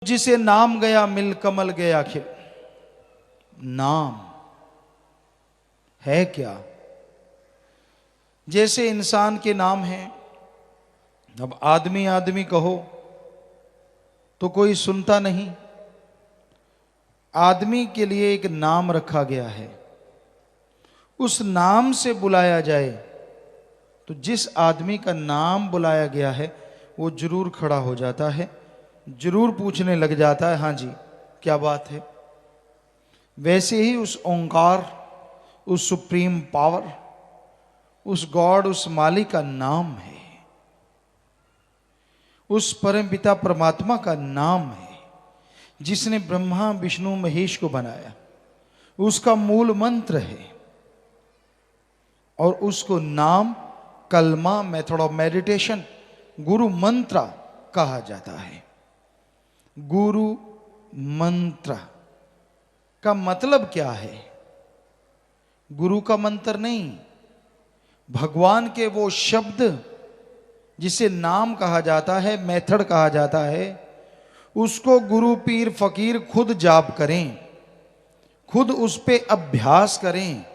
जिसे नाम गया मिल कमल गया खिल। नाम है क्या? जैसे इंसान के नाम हैं, अब आदमी आदमी कहो तो कोई सुनता नहीं। आदमी के लिए एक नाम रखा गया है, उस नाम से बुलाया जाए तो जिस आदमी का नाम बुलाया गया है वो जरूर खड़ा हो जाता है, जरूर पूछने लग जाता है, हाँ जी क्या बात है। वैसे ही उस ओंकार, उस सुप्रीम पावर, उस गॉड, उस मालिक का नाम है, उस परम पिता परमात्मा का नाम है जिसने ब्रह्मा विष्णु महेश को बनाया, उसका मूल मंत्र है। और उसको नाम, कलमा, मेथड ऑफ मेडिटेशन, गुरु मंत्र कहा जाता है। गुरु मंत्र का मतलब क्या है? गुरु का मंत्र नहीं, भगवान के वो शब्द जिसे नाम कहा जाता है, मेथड कहा जाता है, उसको गुरु पीर फकीर खुद जाप करें, खुद उस पे अभ्यास करें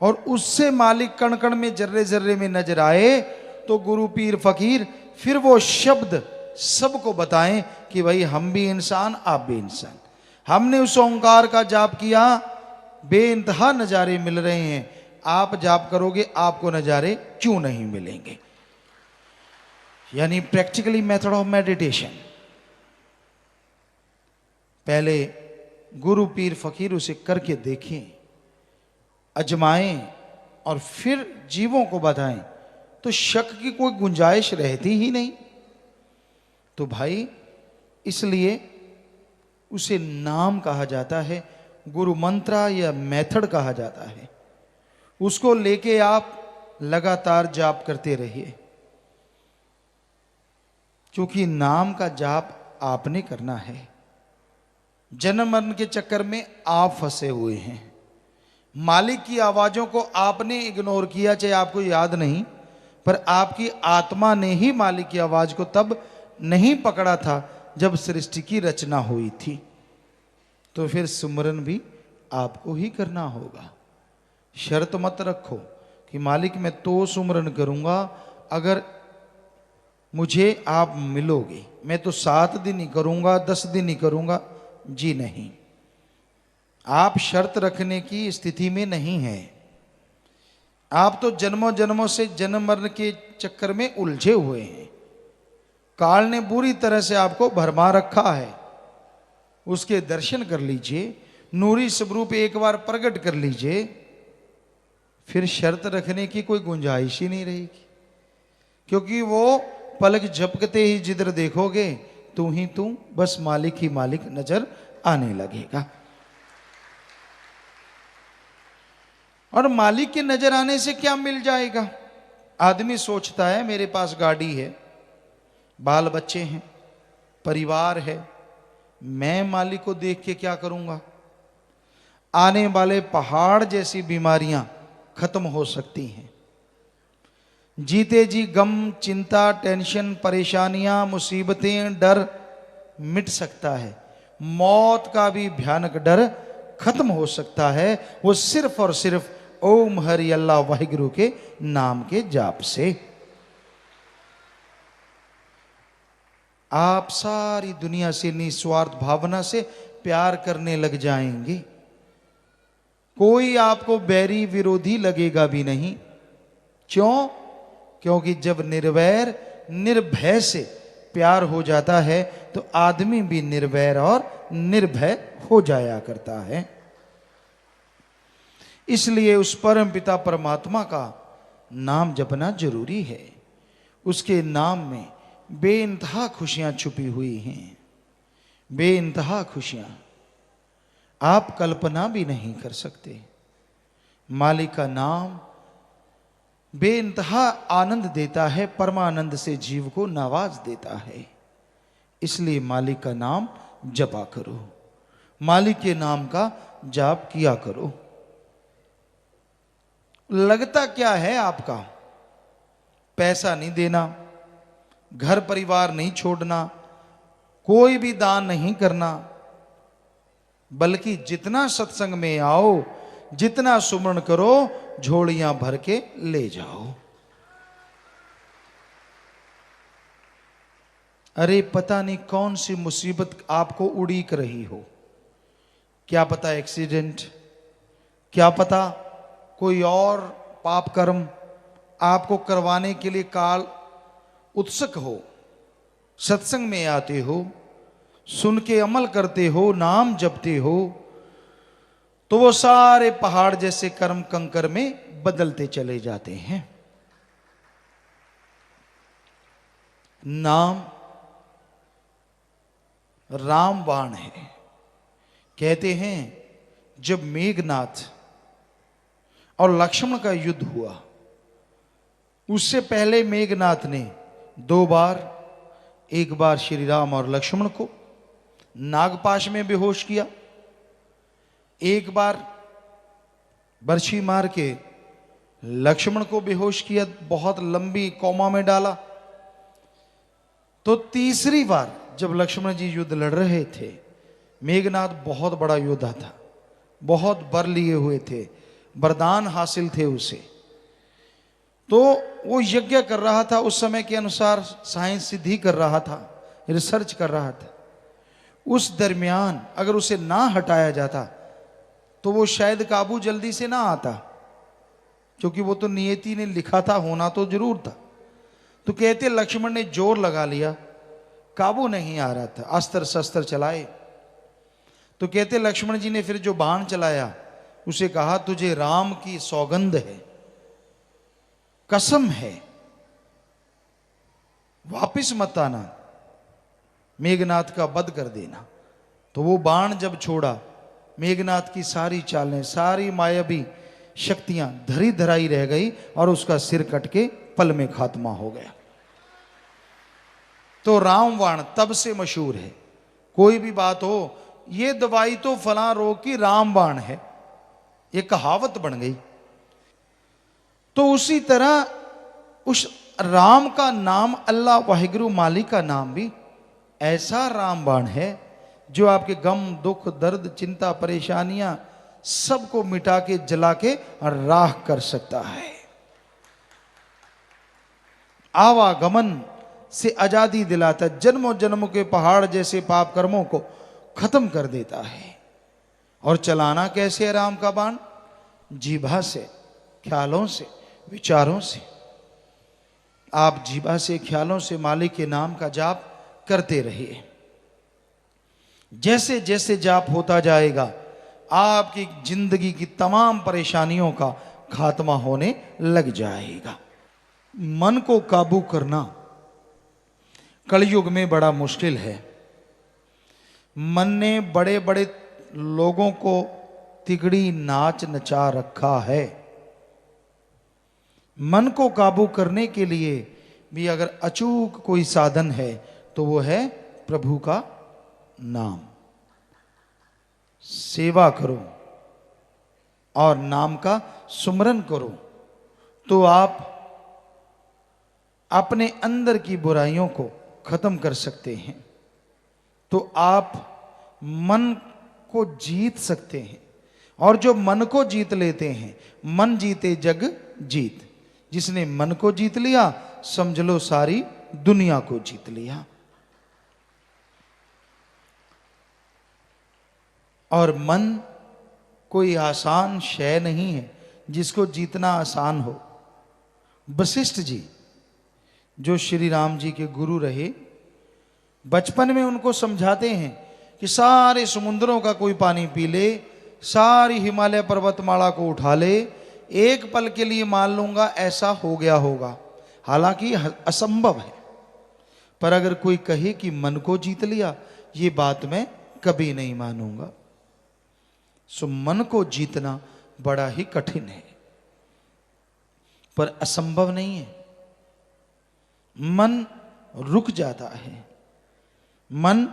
और उससे मालिक कण कण में, जर्रे जर्रे में नजर आए तो गुरु पीर फकीर फिर वो शब्द सबको बताएं कि भाई हम भी इंसान, आप भी इंसान। हमने उस ओंकार का जाप किया, बेइंतहा नजारे मिल रहे हैं, आप जाप करोगे आपको नजारे क्यों नहीं मिलेंगे? यानी प्रैक्टिकली मेथड ऑफ मेडिटेशन। पहले गुरु पीर फकीर उसे करके देखें, अजमाएं और फिर जीवों को बताएं तो शक की कोई गुंजाइश रहती ही नहीं। तो भाई इसलिए उसे नाम कहा जाता है, गुरु मंत्र या मेथड कहा जाता है। उसको लेके आप लगातार जाप करते रहिए, क्योंकि नाम का जाप आपने करना है। जन्म मरण के चक्कर में आप फंसे हुए हैं, मालिक की आवाजों को आपने इग्नोर किया, चाहे आपको याद नहीं, पर आपकी आत्मा ने ही मालिक की आवाज को तब नहीं पकड़ा था जब सृष्टि की रचना हुई थी। तो फिर सुमरन भी आपको ही करना होगा। शर्त मत रखो कि मालिक मैं तो सुमरन करूंगा अगर मुझे आप मिलोगे, मैं तो 7 दिन ही करूंगा, 10 दिन ही करूंगा। जी नहीं, आप शर्त रखने की स्थिति में नहीं है। आप तो जन्मों जन्मों से जन्म मरण के चक्कर में उलझे हुए हैं। काल ने बुरी तरह से आपको भरमा रखा है। उसके दर्शन कर लीजिए, नूरी स्वरूप एक बार प्रकट कर लीजिए, फिर शर्त रखने की कोई गुंजाइश ही नहीं रहेगी। क्योंकि वो पलक झपकते ही जिधर देखोगे तू ही तू, बस मालिक ही मालिक नजर आने लगेगा। और मालिक के नजर आने से क्या मिल जाएगा? आदमी सोचता है मेरे पास गाड़ी है, बाल बच्चे हैं, परिवार है, मैं मालिक को देख के क्या करूंगा? आने वाले पहाड़ जैसी बीमारियां खत्म हो सकती हैं। जीते जी गम, चिंता, टेंशन, परेशानियां, मुसीबतें, डर मिट सकता है। मौत का भी भयानक डर खत्म हो सकता है, वो सिर्फ और सिर्फ ओम हरि अल्लाह वाहिगुरु के नाम के जाप से। आप सारी दुनिया से निस्वार्थ भावना से प्यार करने लग जाएंगे। कोई आपको बैरी विरोधी लगेगा भी नहीं। क्यों? क्योंकि जब निर्वैर निर्भय से प्यार हो जाता है तो आदमी भी निर्वैर और निर्भय हो जाया करता है। इसलिए उस परम पिता परमात्मा का नाम जपना जरूरी है। उसके नाम में बेइंतहा खुशियां छुपी हुई हैं, बेइंतहा खुशियां आप कल्पना भी नहीं कर सकते। मालिक का नाम बेइंतहा आनंद देता है, परमानंद से जीव को नवाज देता है। इसलिए मालिक का नाम जपा करो, मालिक के नाम का जाप किया करो। लगता क्या है आपका? पैसा नहीं देना, घर परिवार नहीं छोड़ना, कोई भी दान नहीं करना, बल्कि जितना सत्संग में आओ, जितना सुमरण करो, झोलियां भर के ले जाओ। अरे पता नहीं कौन सी मुसीबत आपको उड़ीक रही हो, क्या पता एक्सीडेंट, क्या पता कोई और पाप कर्म आपको करवाने के लिए काल उत्सुक हो। सत्संग में आते हो, सुन के अमल करते हो, नाम जपते हो, तो वो सारे पहाड़ जैसे कर्म कंकर में बदलते चले जाते हैं। नाम रामबाण है। कहते हैं जब मेघनाथ और लक्ष्मण का युद्ध हुआ, उससे पहले मेघनाथ ने 2 बार, एक बार श्री राम और लक्ष्मण को नागपाश में बेहोश किया, एक बार बर्छी मार के लक्ष्मण को बेहोश किया, बहुत लंबी कोमा में डाला। तो तीसरी बार जब लक्ष्मण जी युद्ध लड़ रहे थे, मेघनाथ बहुत बड़ा योद्धा था, बहुत वर लिए हुए थे, वरदान हासिल थे उसे, तो वो यज्ञ कर रहा था, उस समय के अनुसार साइंस सिद्धि कर रहा था, रिसर्च कर रहा था। उस दरमियान अगर उसे ना हटाया जाता तो वो शायद काबू जल्दी से ना आता, क्योंकि वो तो नियति ने लिखा था, होना तो जरूर था। तो कहते लक्ष्मण ने जोर लगा लिया, काबू नहीं आ रहा था, अस्त्र शस्त्र चलाए। तो कहते लक्ष्मण जी ने फिर जो बाण चलाया, उसे कहा तुझे राम की सौगंध है, कसम है, वापिस मत आना, मेघनाथ का वध कर देना। तो वो बाण जब छोड़ा, मेघनाथ की सारी चालें, सारी मायावी शक्तियां धरी धराई रह गई और उसका सिर कट के पल में खात्मा हो गया। तो रामबाण तब से मशहूर है। कोई भी बात हो, ये दवाई तो फला रोग की रामबाण है, ये कहावत बन गई। तो उसी तरह उस राम का नाम, अल्लाह वाहिगुरु मालिक का नाम भी ऐसा रामबाण है जो आपके गम, दुख, दर्द, चिंता, परेशानियां सबको मिटा के, जला के राख कर सकता है। आवागमन से आजादी दिलाता, जन्मों जन्मों के पहाड़ जैसे पाप कर्मों को खत्म कर देता है। और चलाना कैसे है राम का बाण? जीभा से, ख्यालों से, विचारों से। आप जीभा से, ख्यालों से मालिक के नाम का जाप करते रहिए। जैसे जैसे जाप होता जाएगा, आपकी जिंदगी की तमाम परेशानियों का खात्मा होने लग जाएगा। मन को काबू करना कलयुग में बड़ा मुश्किल है। मन ने बड़े बड़े लोगों को तिगड़ी नाच नचा रखा है। मन को काबू करने के लिए भी अगर अचूक कोई साधन है तो वो है प्रभु का नाम। सेवा करो और नाम का सुमरन करो, तो आप अपने अंदर की बुराइयों को खत्म कर सकते हैं। तो आप मन को जीत सकते हैं। और जो मन को जीत लेते हैं, मन जीते जग जीत। जिसने मन को जीत लिया, समझ लो सारी दुनिया को जीत लिया। और मन कोई आसान शय नहीं है जिसको जीतना आसान हो। वशिष्ठ जी जो श्री राम जी के गुरु रहे, बचपन में उनको समझाते हैं कि सारे समुद्रों का कोई पानी पी ले, सारी हिमालय पर्वतमाला को उठा ले, एक पल के लिए मान लूंगा ऐसा हो गया होगा। हालांकि असंभव है, पर अगर कोई कहे कि मन को जीत लिया, ये बात मैं कभी नहीं मानूंगा। सो मन को जीतना बड़ा ही कठिन है, पर असंभव नहीं है। मन रुक जाता है, मन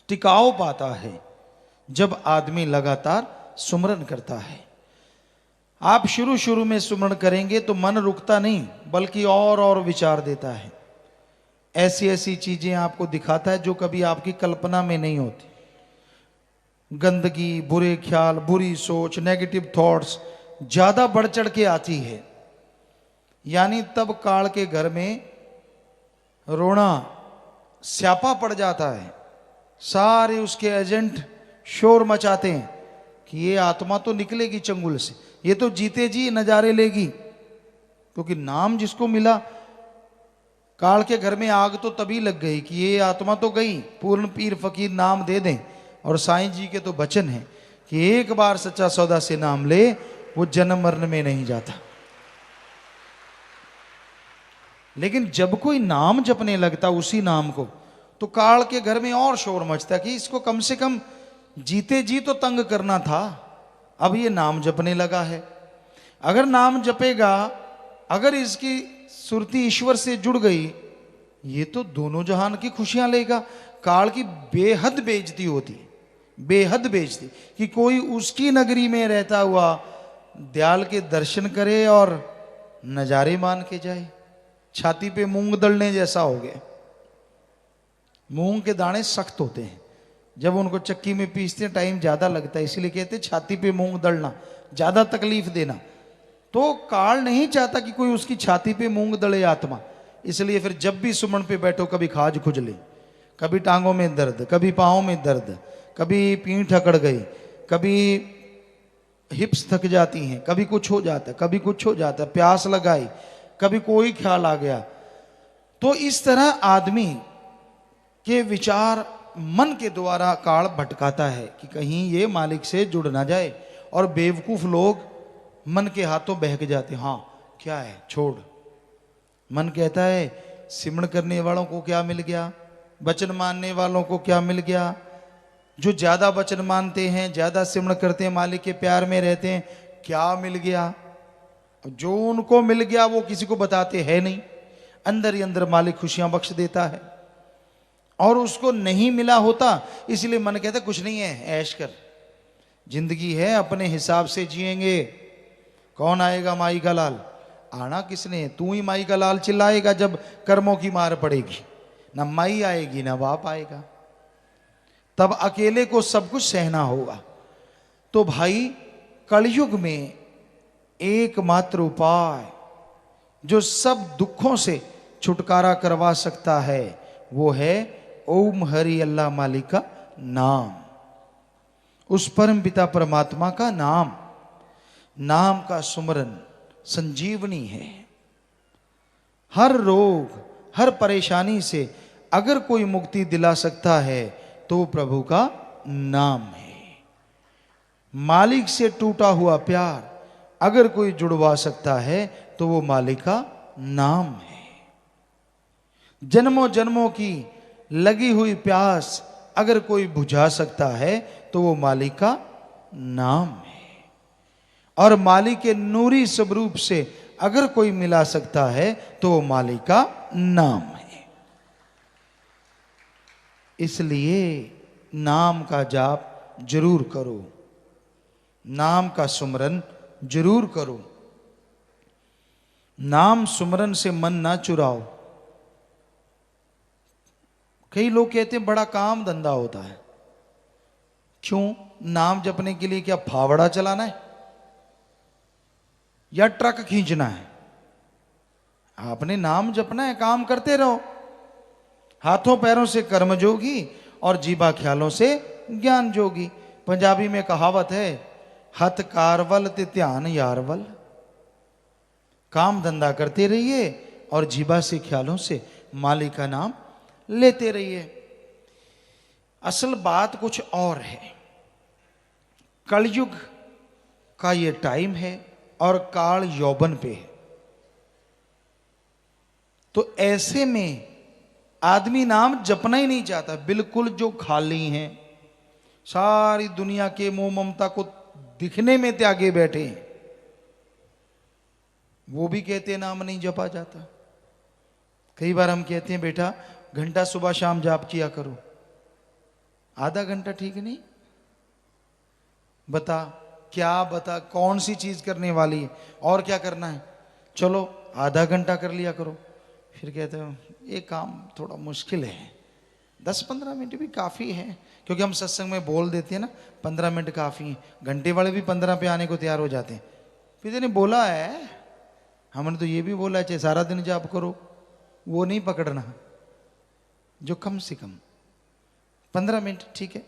टिकाव पाता है जब आदमी लगातार सुमरन करता है। आप शुरू शुरू में सुमरन करेंगे तो मन रुकता नहीं, बल्कि और विचार देता है। ऐसी ऐसी चीजें आपको दिखाता है जो कभी आपकी कल्पना में नहीं होती। गंदगी, बुरे ख्याल, बुरी सोच, नेगेटिव थॉट्स ज्यादा बढ़ चढ़ के आती है। यानी तब काल के घर में रोना स्यापा पड़ जाता है। सारे उसके एजेंट शोर मचाते हैं कि ये आत्मा तो निकलेगी चंगुल से, ये तो जीते जी नजारे लेगी। क्योंकि नाम जिसको मिला, काल के घर में आग तो तभी लग गई कि ये आत्मा तो गई, पूर्ण पीर फकीर नाम दे दें। और साईं जी के तो वचन है कि एक बार सच्चा सौदा से नाम ले, वो जन्म मरण में नहीं जाता। लेकिन जब कोई नाम जपने लगता उसी नाम को, तो काल के घर में और शोर मचता कि इसको कम से कम जीते जी तो तंग करना था, अब ये नाम जपने लगा है। अगर नाम जपेगा, अगर इसकी सुरती ईश्वर से जुड़ गई, ये तो दोनों जहान की खुशियां लेगा। काल की बेहद बेइज्जती होती, बेहद बेइज्जती, कि कोई उसकी नगरी में रहता हुआ दयाल के दर्शन करे और नजारे मान के जाए। छाती पे मूंग दलने जैसा हो गया। मूंग के दाने सख्त होते हैं, जब उनको चक्की में पीसते हैं टाइम ज्यादा लगता है, इसलिए कहते हैं छाती पे मूंग दलना, ज्यादा तकलीफ देना। तो काल नहीं चाहता कि कोई उसकी छाती पे मूंग दले आत्मा, इसलिए फिर जब भी सुमन पे बैठो कभी खाज खुजले, कभी टांगों में दर्द, कभी पाँव में दर्द, कभी पीठ अकड़ गई, कभी हिप्स थक जाती हैं, कभी कुछ हो जाता, कभी कुछ हो जाता, प्यास लगाई, कभी कोई ख्याल आ गया। तो इस तरह आदमी के विचार मन के द्वारा काल भटकाता है कि कहीं ये मालिक से जुड़ ना जाए। और बेवकूफ लोग मन के हाथों बहक जाते, हाँ क्या है छोड़। मन कहता है सिमरण करने वालों को क्या मिल गया, वचन मानने वालों को क्या मिल गया। जो ज्यादा वचन मानते हैं, ज्यादा सिमरण करते हैं, मालिक के प्यार में रहते हैं, क्या मिल गया। जो उनको मिल गया वो किसी को बताते हैं नहीं, अंदर ही अंदर मालिक खुशियां बख्श देता है। और उसको नहीं मिला होता, इसलिए मन कहता कुछ नहीं है, ऐश कर, जिंदगी है अपने हिसाब से जिएंगे। कौन आएगा माई का लाल, आना किसने, तू ही माई का लाल चिल्लाएगा जब कर्मों की मार पड़ेगी। ना माई आएगी ना बाप आएगा, तब अकेले को सब कुछ सहना होगा। तो भाई कलयुग में एकमात्र उपाय जो सब दुखों से छुटकारा करवा सकता है वो है ओम हरि अल्लाह मालिक का नाम, उस परम पिता परमात्मा का नाम। नाम का सुमरन संजीवनी है। हर रोग, हर परेशानी से अगर कोई मुक्ति दिला सकता है तो प्रभु का नाम है। मालिक से टूटा हुआ प्यार अगर कोई जुड़वा सकता है तो वो मालिक का नाम है। जन्मों जन्मों की लगी हुई प्यास अगर कोई बुझा सकता है तो वो मालिक का नाम है। और मालिक के नूरी स्वरूप से अगर कोई मिला सकता है तो वो मालिक का नाम है। इसलिए नाम का जाप जरूर करो, नाम का सुमरन जरूर करो। नाम सुमरन से मन ना चुराओ। कई लोग कहते हैं बड़ा काम धंधा होता है। क्यों? नाम जपने के लिए क्या फावड़ा चलाना है या ट्रक खींचना है? आपने नाम जपना है, काम करते रहो। हाथों पैरों से कर्म जोगी और जीवा ख्यालों से ज्ञान जोगी। पंजाबी में कहावत है, हथ कारवल ते ध्यान यारवल। काम धंधा करते रहिए और जीवा से ख्यालों से मालिक का नाम लेते रहिए। असल बात कुछ और है। कलयुग का ये टाइम है और काल यौवन पे है। तो ऐसे में आदमी नाम जपना ही नहीं चाहता। बिल्कुल जो खाली हैं, सारी दुनिया के मोह ममता को दिखने में त्यागे बैठे हैं, वो भी कहते हैं नाम नहीं जपा जाता। कई बार हम कहते हैं बेटा घंटा सुबह शाम जाप किया करो। आधा घंटा ठीक नहीं? बता क्या, बता कौन सी चीज करने वाली है और क्या करना है? चलो आधा घंटा कर लिया करो। फिर कहते हो ये काम थोड़ा मुश्किल है, 10-15 मिनट भी काफ़ी है, क्योंकि हम सत्संग में बोल देते हैं ना 15 मिनट काफ़ी है, घंटे वाले भी 15 पे आने को तैयार हो जाते हैं। फिर ने बोला है, हमने तो ये भी बोला है चाहे सारा दिन जाप करो, वो नहीं पकड़ना, जो कम से कम 15 मिनट ठीक है,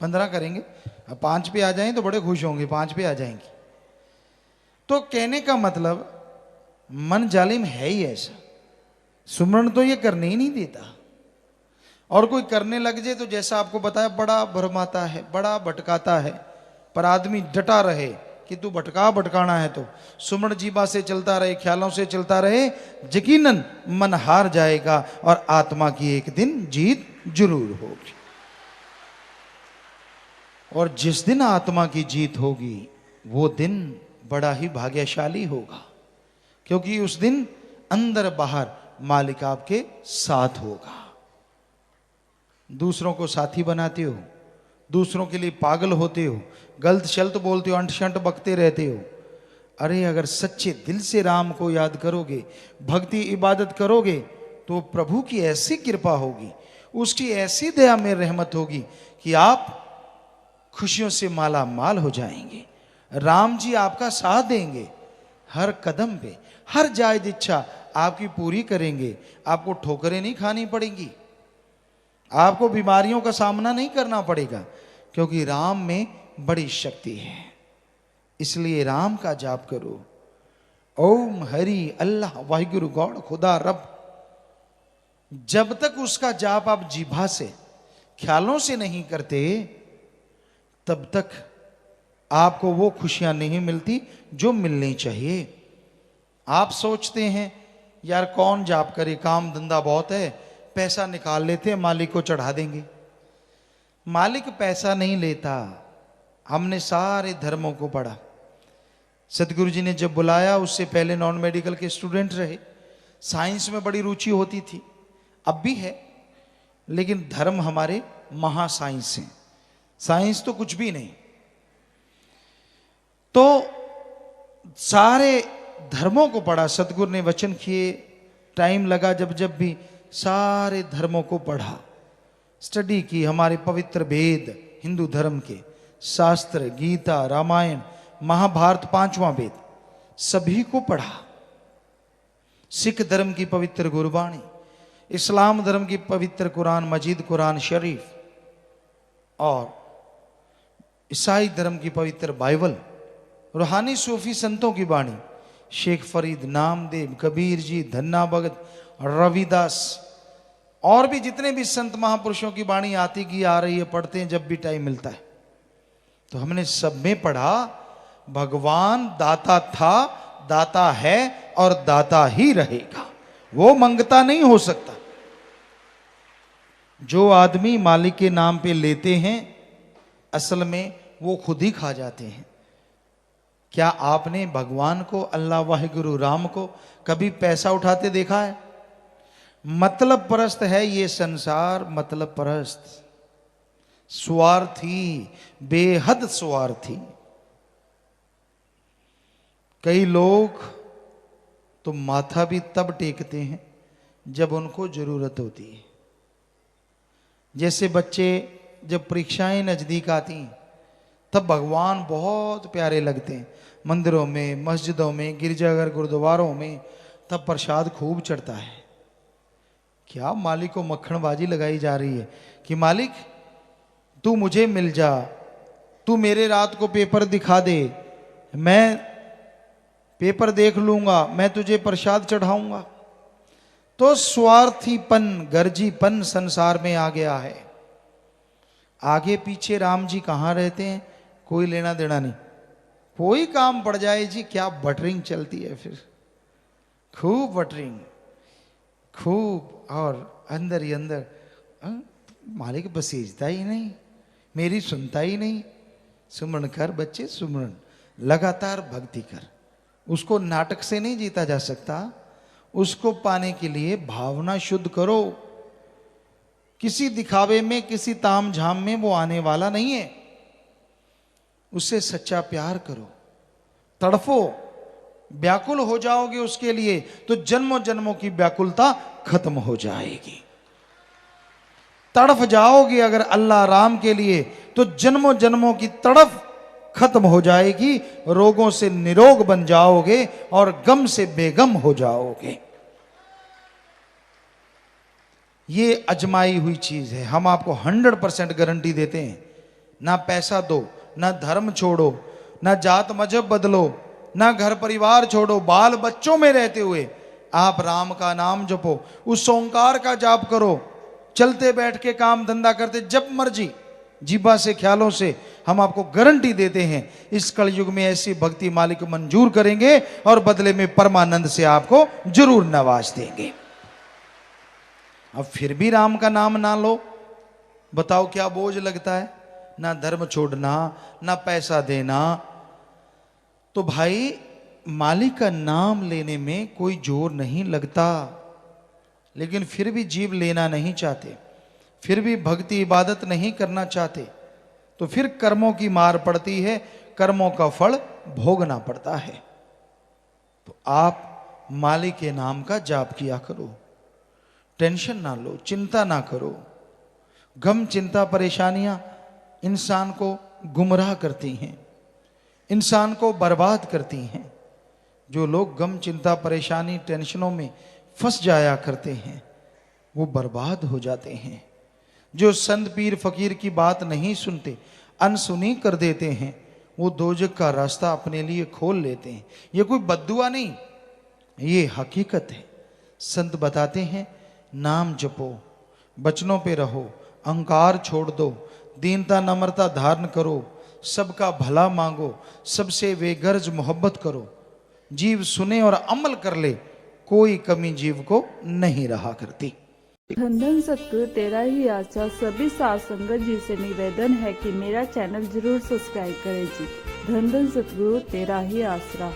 15 करेंगे। अब 5 पे आ जाएं तो बड़े खुश होंगे, 5 पे आ जाएंगे। तो कहने का मतलब मन जालिम है ही ऐसा, सुमरण तो ये करने ही नहीं देता, और कोई करने लग जाए तो जैसा आपको बताया बड़ा भरमाता है, बड़ा भटकाता है। पर आदमी डटा रहे कि तू भटकाना है तो सुमरण जीवा से चलता रहे, ख्यालों से चलता रहे, यकीनन मन हार जाएगा और आत्मा की एक दिन जीत जरूर होगी। और जिस दिन आत्मा की जीत होगी वो दिन बड़ा ही भाग्यशाली होगा, क्योंकि उस दिन अंदर बाहर मालिक आपके साथ होगा। दूसरों को साथी बनाते हो, दूसरों के लिए पागल होते हो, गलत शल्त बोलते हो, अंट शंट बकते रहते हो। अरे अगर सच्चे दिल से राम को याद करोगे, भक्ति इबादत करोगे, तो प्रभु की ऐसी कृपा होगी, उसकी ऐसी दया में रहमत होगी कि आप खुशियों से माला माल हो जाएंगे। राम जी आपका साथ देंगे, हर कदम पे हर जायज इच्छा आपकी पूरी करेंगे। आपको ठोकरें नहीं खानी पड़ेंगी, आपको बीमारियों का सामना नहीं करना पड़ेगा, क्योंकि राम में बड़ी शक्ति है। इसलिए राम का जाप करो, ओम हरि अल्लाह वाहिगुरु गॉड खुदा रब। जब तक उसका जाप आप जीभा से ख्यालों से नहीं करते, तब तक आपको वो खुशियां नहीं मिलती जो मिलनी चाहिए। आप सोचते हैं यार कौन जाप करे, काम धंधा बहुत है, पैसा निकाल लेते हैं मालिक को चढ़ा देंगे। मालिक पैसा नहीं लेता। हमने सारे धर्मों को पढ़ा, सतगुरु जी ने जब बुलाया उससे पहले नॉन मेडिकल के स्टूडेंट रहे, साइंस में बड़ी रुचि होती थी, अब भी है, लेकिन धर्म हमारे महा साइंस हैं, साइंस तो कुछ भी नहीं। तो सारे धर्मों को पढ़ा, सतगुरु ने वचन किए, टाइम लगा जब जब भी सारे धर्मों को पढ़ा, स्टडी की, हमारे पवित्र वेद हिंदू धर्म के शास्त्र, गीता, रामायण, महाभारत, 5वां वेद, सभी को पढ़ा। सिख धर्म की पवित्र गुरबाणी, इस्लाम धर्म की पवित्र कुरान मजीद, कुरान शरीफ, और ईसाई धर्म की पवित्र बाइबल, रूहानी सूफी संतों की बाणी, शेख फरीद, नामदेव, कबीर जी, धन्ना भगत, रविदास, और भी जितने भी संत महापुरुषों की बाणी आती की आ रही है, पढ़ते हैं जब भी टाइम मिलता है। तो हमने सब में पढ़ा भगवान दाता था, दाता है और दाता ही रहेगा, वो मंगता नहीं हो सकता। जो आदमी मालिक के नाम पे लेते हैं, असल में वो खुद ही खा जाते हैं। क्या आपने भगवान को, अल्लाह वाहिगुरु राम को कभी पैसा उठाते देखा है? मतलब परस्त है ये संसार, मतलब परस्त, स्वार्थी, बेहद स्वार्थी। कई लोग तो माथा भी तब टेकते हैं जब उनको जरूरत होती है। जैसे बच्चे जब परीक्षाएं नजदीक आती तब भगवान बहुत प्यारे लगते हैं, मंदिरों में, मस्जिदों में, गिरजाघर, गुरुद्वारों में, तब प्रसाद खूब चढ़ता है। क्या मालिक को मक्खनबाजी लगाई जा रही है कि मालिक तू मुझे मिल जा, तू मेरे रात को पेपर दिखा दे, मैं पेपर देख लूंगा, मैं तुझे प्रसाद चढ़ाऊंगा। तो स्वार्थीपन, गर्जीपन संसार में आ गया है। आगे पीछे राम जी कहाँ रहते हैं, कोई लेना देना नहीं। कोई काम पड़ जाए जी, क्या बटरिंग चलती है, फिर खूब बटरिंग, खूब, और अंदर ही अंदर मालिक बसीजता ही नहीं, मेरी सुनता ही नहीं। सुमरण कर बच्चे, सुमरण, लगातार भक्ति कर। उसको नाटक से नहीं जीता जा सकता, उसको पाने के लिए भावना शुद्ध करो। किसी दिखावे में, किसी ताम झाम में वो आने वाला नहीं है। उससे सच्चा प्यार करो, तड़फो, व्याकुल हो जाओगे उसके लिए तो जन्मों जन्मों की व्याकुलता खत्म हो जाएगी। तड़फ जाओगे अगर अल्लाह राम के लिए तो जन्मों जन्मों की तड़फ खत्म हो जाएगी, रोगों से निरोग बन जाओगे और गम से बेगम हो जाओगे। ये अजमाई हुई चीज है, हम आपको 100% गारंटी देते हैं। ना पैसा दो, ना धर्म छोड़ो, ना जात मजहब बदलो, ना घर परिवार छोड़ो, बाल बच्चों में रहते हुए आप राम का नाम जपो, उस ओंकार का जाप करो, चलते बैठ के काम धंधा करते, जब मर्जी जीबा से ख्यालों से, हम आपको गारंटी देते हैं इस कलयुग में ऐसी भक्ति मालिक मंजूर करेंगे और बदले में परमानंद से आपको जरूर नवाज देंगे। अब फिर भी राम का नाम ना लो, बताओ क्या बोझ लगता है? ना धर्म छोड़ना, ना पैसा देना। तो भाई मालिक का नाम लेने में कोई जोर नहीं लगता, लेकिन फिर भी जीव लेना नहीं चाहते, फिर भी भक्ति इबादत नहीं करना चाहते, तो फिर कर्मों की मार पड़ती है, कर्मों का फल भोगना पड़ता है। तो आप मालिक के नाम का जाप किया करो, टेंशन ना लो, चिंता ना करो। गम चिंता परेशानियां इंसान को गुमराह करती हैं, इंसान को बर्बाद करती हैं। जो लोग गम चिंता परेशानी टेंशनों में फंस जाया करते हैं वो बर्बाद हो जाते हैं। जो संत पीर फकीर की बात नहीं सुनते, अनसुनी कर देते हैं, वो दोजख का रास्ता अपने लिए खोल लेते हैं। ये कोई बद्दुआ नहीं, ये हकीकत है। संत बताते हैं नाम जपो, बचनों पे रहो, अहंकार छोड़ दो, दीनता नम्रता धारण करो, सबका भला मांगो, सबसे बेगर्ज मोहब्बत करो। जीव सुने और अमल कर ले, कोई कमी जीव को नहीं रहा करती। धन धन सतगुरु तेरा ही आशा। सभी साध संगत जी से निवेदन है कि मेरा चैनल जरूर सब्सक्राइब करें जी। धन धन सतगुरु तेरा ही आसरा।